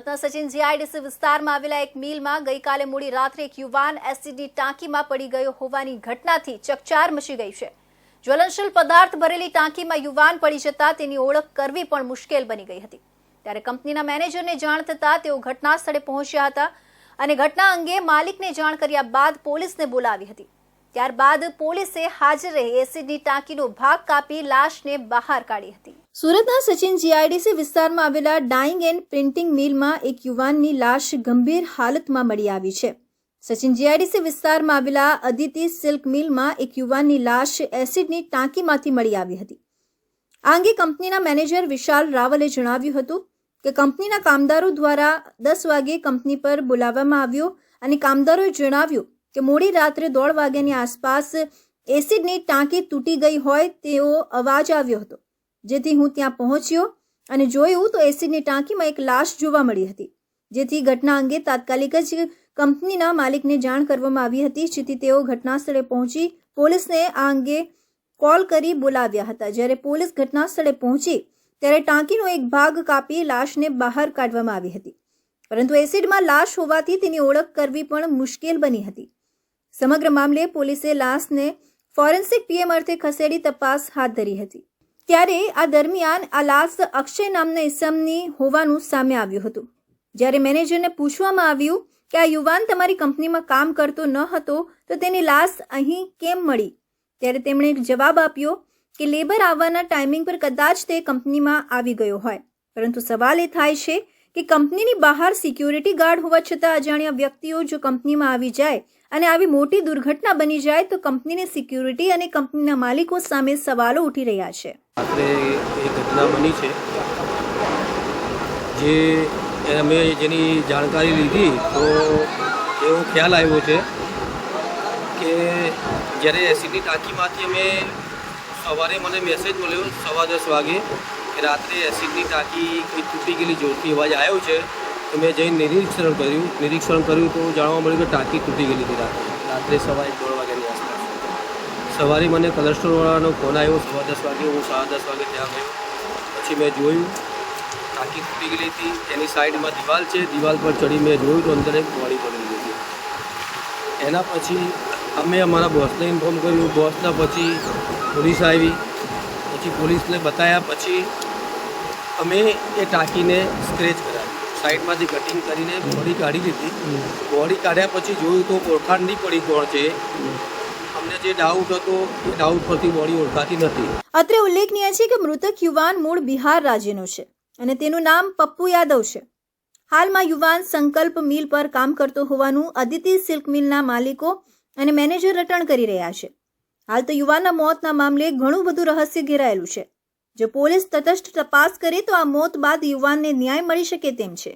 સુરતના સચિન જીઆઈડીસી વિસ્તારમાં આવેલા એક મિલમાં ગઈકાલે મોડી રાત્રે એક યુવાન એસિડની ટાંકીમાં પડી ગયો હોવાની ઘટનાથી ચકચાર મચી ગઈ છે। જ્વલનશીલ પદાર્થ ભરેલી ટાંકીમાં યુવાન પડી જતા તેની ઓળખ કરવી પણ મુશ્કેલ બની ગઈ હતી। ત્યારે કંપનીના મેનેજરને જાણ થતાં તેઓ ઘટના સ્થળે પહોંચ્યા હતા અને ઘટના અંગે માલિકને જાણ કર્યા બાદ પોલીસને બોલાવી હતી। ત્યારબાદ પોલીસે હાજર રહી એસિડની ટાંકીનો ભાગ કાપી લાશને બહાર કાઢી હતી। સુરતના સચિન જીઆઈડીસી વિસ્તારમાં આવેલા ડાઇંગ એન્ડ પ્રિન્ટિંગ મિલમાં એક યુવાનની લાશ ગંભીર હાલતમાં મળી આવી છે। સચિન જીઆઈડીસી વિસ્તારમાં આવેલા અદિતિ સિલ્ક મિલમાં એક યુવાનની લાશ એસિડની ટાંકીમાંથી મળી આવી હતી। આ અંગે કંપનીના મેનેજર વિશાલ રાવલે જણાવ્યું હતું કે કંપનીના કામદારો દ્વારા 10 વાગે કંપની પર બોલાવવામાં આવ્યો અને કામદારોએ જણાવ્યું કે મોડી રાત્રે 1:30 વાગ્યાની આસપાસ એસિડની ટાંકી તૂટી ગઈ હોય તેવો અવાજ આવ્યો હતો, જેથી હું ત્યાં પહોંચ્યો અને જોયું તો એસિડની ટાંકીમાં એક લાશ જોવા મળી હતી, જેથી ઘટના અંગે તાત્કાલિક જ કંપનીના માલિકને જાણ કરવામાં આવી હતી, જેથી તેઓ ઘટના સ્થળે પહોંચી પોલીસને આ અંગે કોલ કરી બોલાવ્યા હતા। જ્યારે પોલીસ ઘટના સ્થળે પહોંચી ત્યારે ટાંકીનો એક ભાગ કાપી લાશને બહાર કાઢવામાં આવી હતી, પરંતુ એસિડમાં લાશ હોવાથી તેની ઓળખ કરવી પણ મુશ્કેલ બની હતી। સમગ્ર મામલે પોલીસે લાશને ફોરેન્સિક પીએમ અર્થે ખસેડી તપાસ હાથ ધરી હતી। ત્યારે આ દરમિયાન આ લાશ અક્ષય નામના ઇસમની હોવાનું સામે આવ્યું હતું। જ્યારે મેનેજરને પૂછવામાં આવ્યું કે આ યુવાન તમારી કંપનીમાં કામ કરતો ન હતો તો તેની લાશ અહીં કેમ મળી, ત્યારે તેમણે એક જવાબ આપ્યો કે લેબર આવવાના ટાઈમિંગ પર કદાચ તે કંપનીમાં આવી ગયો હોય, પરંતુ સવાલ એ થાય છે કે કંપનીની બહાર સિક્યોરિટી ગાર્ડ હોવા છતાં અજાણ્યા વ્યક્તિઓ જો કંપનીમાં આવી જાય અને આવી મોટી દુર્ઘટના બની જાય તો કંપનીની સિક્યોરિટી અને કંપનીના માલિકો સામે સવાલો ઉઠી રહ્યા છે। રાત્રે એ ઘટના બની છે જે અમે જેની જાણકારી લીધી તો એવો ખ્યાલ આવ્યો છે કે જ્યારે એસિડની ટાંકીમાંથી અમે સવારે મને મેસેજ મળ્યો 10:15 વાગે કે રાત્રે એસિડની ટાંકી કોઈ તૂટી ગયેલી જોરથી અવાજ આવ્યો છે, તો મેં જઈને નિરીક્ષણ કર્યું તો જાણવા મળ્યું કે ટાંકી તૂટી ગયેલી હતી રાત્રે 1:15 વાગ્યાની આસપાસ। સવારે મને કલર સ્ટોરવાળાનો ફોન આવ્યો 10:15 વાગે, હું 10:30 વાગે ત્યાં ગયો। પછી મેં જોયું ટાંકી તૂટી ગયેલી હતી, એની સાઈડમાં દિવાલ છે, દિવાલ પર ચડી મેં જોયું તો અંદર એક બોડી પડેલી હતી। એના પછી અમે અમારા બોસને ઇન્ફોર્મ કર્યું, બોસના પછી પોલીસ આવી, પછી પોલીસને બતાવ્યા, પછી અમે એ ટાંકીને સ્ક્રેચ કરાવી, સાઈડમાંથી કટિંગ કરીને બોડી કાઢી લીધી। બોડી કાઢ્યા પછી જોયું તો ઓળખાણ નહીં પડી કોણ છે। અમને જે ડાઉટ હતો એ ડાઉટ પરથી બોડી ઓળખાતી નથી। અત્રે ઉલ્લેખનીય છે કે મૃતક યુવાન મૂળ બિહાર રાજ્યનો છે અને તેનું નામ પપ્પુ યાદવ છે। હાલમાં યુવાન સંકલ્પ મિલ પર કામ કરતો હોવાનું અદિતિ સિલ્ક મિલના માલિકો અને મેનેજર રટણ કરી રહ્યા છે। હાલ તો યુવાનના મોતના મામલે ઘણું બધું રહસ્ય ઘેરાયેલું છે। જો પોલીસ તટસ્થ તપાસ કરે તો આ મોત બાદ યુવાનને ન્યાય મળી શકે તેમ છે।